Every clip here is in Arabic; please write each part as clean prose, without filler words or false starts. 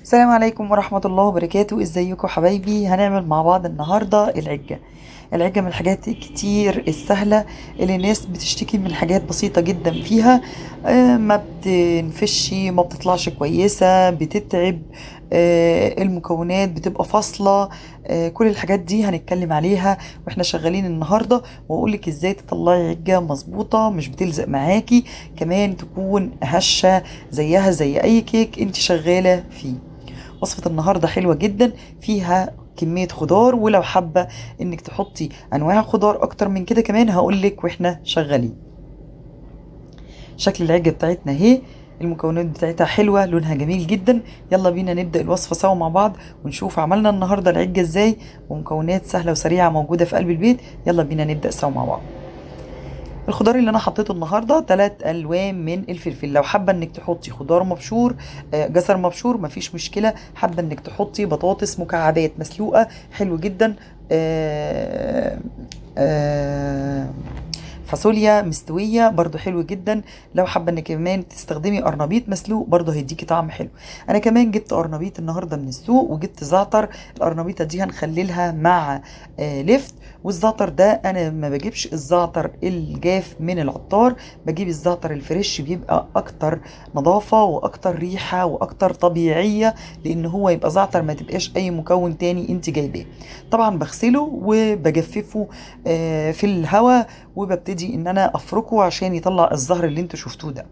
السلام عليكم ورحمة الله وبركاته. ازيكم حبايبي؟ هنعمل مع بعض النهاردة العجة من الحاجات الكتير السهلة اللي الناس بتشتكي من حاجات بسيطة جدا فيها. ما بتنفش، ما بتطلعش كويسة، بتتعب. المكونات بتبقى فاصلة. كل الحاجات دي هنتكلم عليها واحنا شغالين النهاردة، واقولك ازاي تطلعي عجة مظبوطة مش بتلزق معاكي، كمان تكون هشة زيها زي اي كيك انت شغالة فيه. وصفة النهاردة حلوة جدا، فيها كمية خضار، ولو حابة انك تحطي انواع خضار اكتر من كده كمان هقولك واحنا شغالين. شكل العجة بتاعتنا اهي، المكونات بتاعتها حلوة، لونها جميل جدا. يلا بينا نبدأ الوصفة سوا مع بعض ونشوف عملنا النهاردة العجة ازاي، ومكونات سهلة وسريعة موجودة في قلب البيت. يلا بينا نبدأ سوا مع بعض. الخضار اللي انا حطيته النهارده 3 الوان من الفلفل. لو حابه انك تحطي خضار مبشور، جزر مبشور، مفيش مشكله. حابه انك تحطي بطاطس مكعبات مسلوقه، حلو جدا. آه، آه، فاصوليا مستويه برضو حلو جدا. لو حابه انك كمان تستخدمي قرنبيط مسلوق برضو هيديكي طعم حلو. انا كمان جبت قرنبيط النهارده من السوق، وجبت زعتر. القرنبيطه دي هنخللها مع لفت. والزعتر ده انا ما بجيبش الزعتر الجاف من العطار، بجيب الزعتر الفريش، بيبقى اكتر نظافة واكتر ريحة واكتر طبيعية، لان هو يبقى زعتر ما تبقاش اي مكون تاني انت جايباه. طبعا بغسله وبجففه في الهواء، وببتدي ان انا افركه عشان يطلع الزهر اللي انتوا شفتوه ده.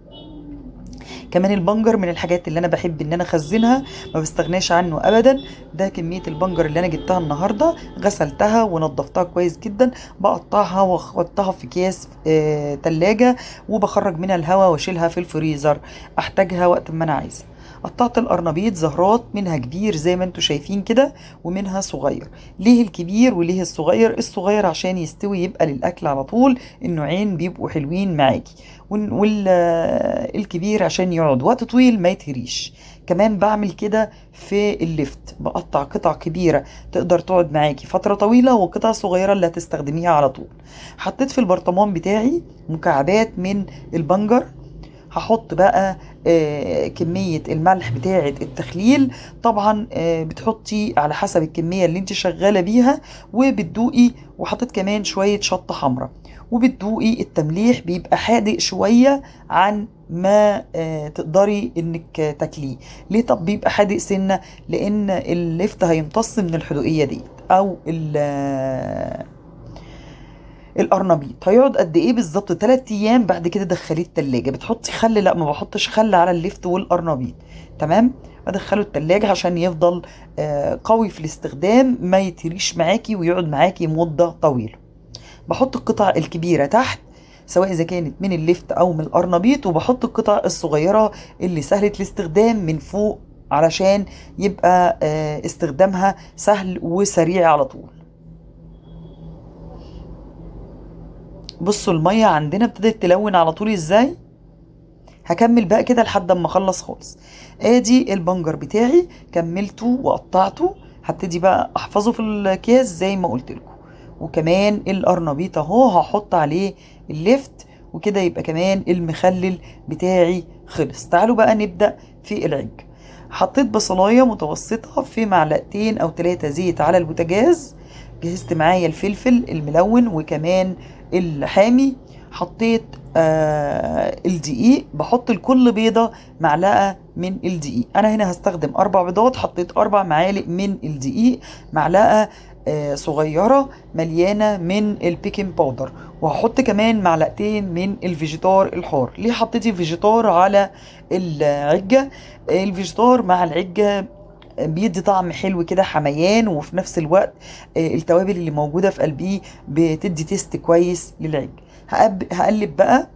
كمان البنجر من الحاجات اللي انا بحب ان انا اخزنها، ما بستغناش عنه ابدا. ده كمية البنجر اللي انا جبتها النهاردة، غسلتها ونضفتها كويس جدا، بقطعها واحطها في اكياس تلاجة، وبخرج منها الهواء واشيلها في الفريزر احتاجها وقت ما انا عايزة. قطعت القرنبيط زهرات، منها كبير زي ما انتوا شايفين كده، ومنها صغير. ليه الكبير وليه الصغير؟ الصغير عشان يستوي يبقى للاكل على طول، النوعين بيبقوا حلوين معاكي، والكبير عشان يقعد وقت طويل ما يتهريش. كمان بعمل كده في اللفت، بقطع قطع كبيرة تقدر تقعد معاكي فترة طويلة، وقطع صغيرة اللي هتستخدميها على طول. حطيت في البرطمان بتاعي مكعبات من البنجر. هحط بقى كمية الملح بتاعة التخليل. طبعا بتحطي على حسب الكمية اللي انت شغالة بيها وبتدوقي. وحطيت كمان شوية شطة حمراء، وبتدوقي. التمليح بيبقى حادق شوية عن ما تقدري انك تاكليه. ليه طب بيبقى حادق سنة؟ لان اللفت هيمتص من الحدوقية دي، او القرنبيط. هيقعد قد ايه بالظبط؟ 3 ايام. بعد كده دخليه التلاجة. بتحطي خل؟ لا، ما بحطش خل على اللفت والقرنبيط. تمام. ادخله التلاجة عشان يفضل قوي في الاستخدام، ما يتريش معاكي ويقعد معاكي مدة طويلة. بحط القطع الكبيرة تحت، سواء إذا كانت من اللفت أو من القرنبيط، وبحط القطع الصغيرة اللي سهلة الاستخدام من فوق، علشان يبقى استخدامها سهل وسريع على طول. بصوا المية عندنا ابتدت تلون على طول ازاي. هكمل بقى كده لحد اما اخلص خالص. ادي البنجر بتاعي كملته وقطعته، هبتدي بقى احفظه في الاكياس زي ما قلت لكم. وكمان القرنبيط اهو هحط عليه اللفت، وكده يبقى كمان المخلل بتاعي خلص. تعالوا بقى نبدأ في العج. حطيت بصلاية متوسطة في معلقتين او 3 زيت على البوتاجاز. جهزت معايا الفلفل الملون وكمان الحامي. حطيت الدقيق، بحط لكل بيضة معلقة من الدقيق. أنا هنا هستخدم 4 بيضات، حطيت 4 معالق من الدقيق. معلقة صغيرة مليانة من البيكنج باودر، وهحط كمان معلقتين من الفيجيتار الحار. ليه حطيتي فيجيتار على العجة؟ الفيجيتار مع العجة بيدي طعم حلو كده، حميان، وفي نفس الوقت التوابل اللي موجودة في قلبيه بتدي تيست كويس للعج. هقلب بقى.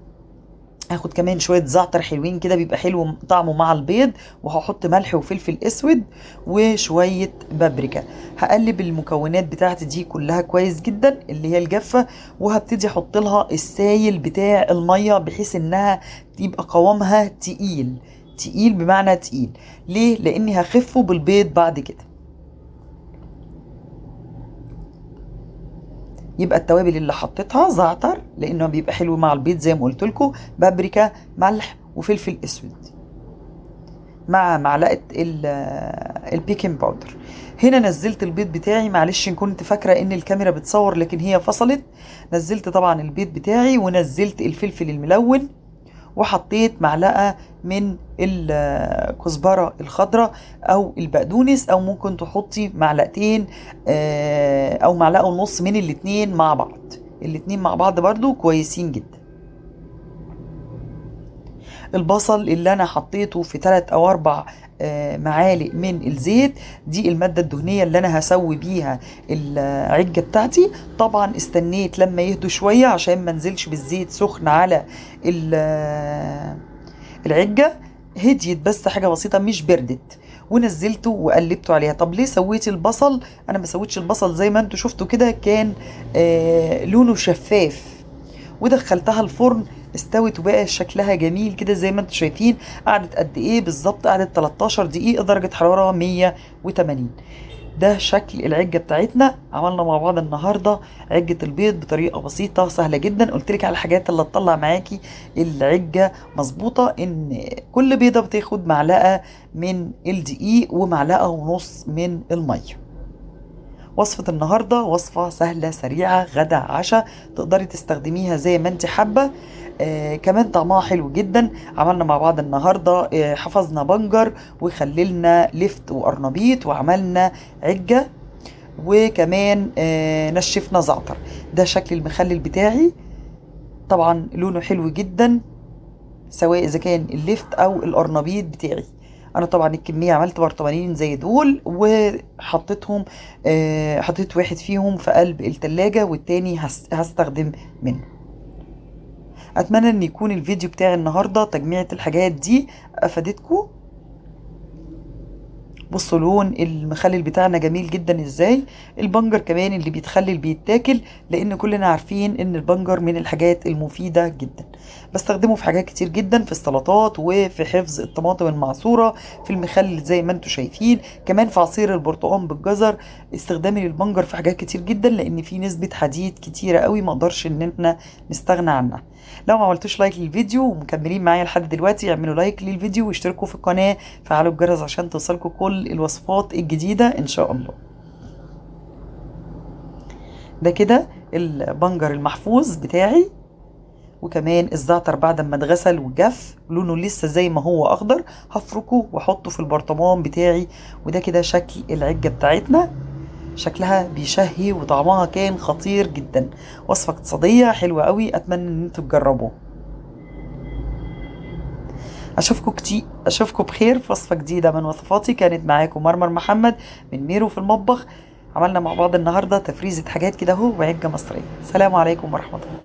هاخد كمان شوية زعتر حلوين كده، بيبقى حلو طعمه مع البيض. وهحط ملح وفلفل اسود وشوية بابريكا. هقلب المكونات بتاعتي دي كلها كويس جدا، اللي هي الجافة. وهبتدي احط لها السايل بتاع المية، بحيث انها تبقى قوامها تقيل. تقيل بمعنى تقيل. ليه؟ لاني هخفه بالبيض بعد كده. يبقى التوابل اللي حطيتها زعتر لانه بيبقى حلو مع البيض زي ما قلت لكم، بابريكا، ملح وفلفل اسود. مع معلقه البيكنج باودر. هنا نزلت البيض بتاعي، معلش كنت فاكره ان الكاميرا بتصور لكن هي فصلت. نزلت طبعا البيض بتاعي، ونزلت الفلفل الملون، وحطيت معلقه من الكزبره الخضراء او البقدونس، او ممكن تحطي معلقتين او معلقه ونص من الاتنين مع بعض. الاتنين مع بعض برضو كويسين جدا. البصل اللي انا حطيته في 3 او 4 معالق من الزيت، دي المادة الدهنية اللي انا هسوي بيها العجة بتاعتي. طبعا استنيت لما يهدوا شوية عشان ما انزلش بالزيت سخن على العجة. هديت بس حاجة بسيطة مش بردت، ونزلته وقلبته عليها. طب ليه سويت البصل؟ انا ما سويتش البصل زي ما انتوا شفتوا كده، كان لونه شفاف، ودخلتها الفرن استوت وبقى شكلها جميل كده زي ما انتم شايفين. قعدت قد ايه بالظبط؟ قعدت 13 دقيقة، درجة حرارة 180. ده شكل العجة بتاعتنا. عملنا مع بعض النهاردة عجة البيض بطريقة بسيطة سهلة جدا. قلتلك على الحاجات اللي تطلع معاكي العجة مظبوطة، ان كل بيضة بتاخد معلقة من الدقيق ومعلقة ونص من المية. وصفة النهاردة وصفة سهلة سريعة، غدا عشاء، تقدري تستخدميها زي ما انت حابة. كمان طعمها حلو جدا. عملنا مع بعض النهاردة حفظنا بنجر، وخللنا لفت وقرنبيط، وعملنا عجة، وكمان نشفنا زعتر. ده شكل المخلل بتاعي. طبعا لونه حلو جدا سواء اذا كان اللفت او القرنبيط بتاعي. انا طبعا الكميه عملت برطمانين زي دول وحطيتهم، حطيت واحد فيهم في قلب التلاجة والتاني هستخدم منه. اتمنى ان يكون الفيديو بتاعي النهارده تجميعة الحاجات دي افادتكم. بصوا لون المخلل بتاعنا جميل جدا ازاي. البنجر كمان اللي بيتخلل بيتاكل، لان كلنا عارفين ان البنجر من الحاجات المفيدة جدا. بستخدمه في حاجات كتير جدا، في السلطات، وفي حفظ الطماطم المعصورة، في المخلل زي ما انتم شايفين، كمان في عصير البرتقال بالجزر. استخدامي للبنجر في حاجات كتير جدا، لان في نسبة حديد كتيرة قوي ما اقدرش ان احنا نستغنى عنها. لو ما عملتوش لايك للفيديو ومكملين معايا لحد دلوقتي، اعملوا لايك للفيديو واشتركوا في القناة، فعلوا الجرس عشان توصلكم كل الوصفات الجديدة ان شاء الله. ده كده البنجر المحفوظ بتاعي، وكمان الزعتر بعد ما اتغسل وجف لونه لسه زي ما هو اخضر، هفركه واحطه في البرطمان بتاعي. وده كده شكل العجة بتاعتنا. شكلها بيشهي وطعمها كان خطير جدا. وصفة اقتصادية حلوة قوي، اتمنى ان انتوا تجربوها. اشوفكم بخير في وصفة جديدة من وصفاتي. كانت معاكم مرمر محمد من ميرو في المطبخ. عملنا مع بعض النهاردة تفريزة حاجات كده اهو وعجة مصرية. سلام عليكم ورحمة الله.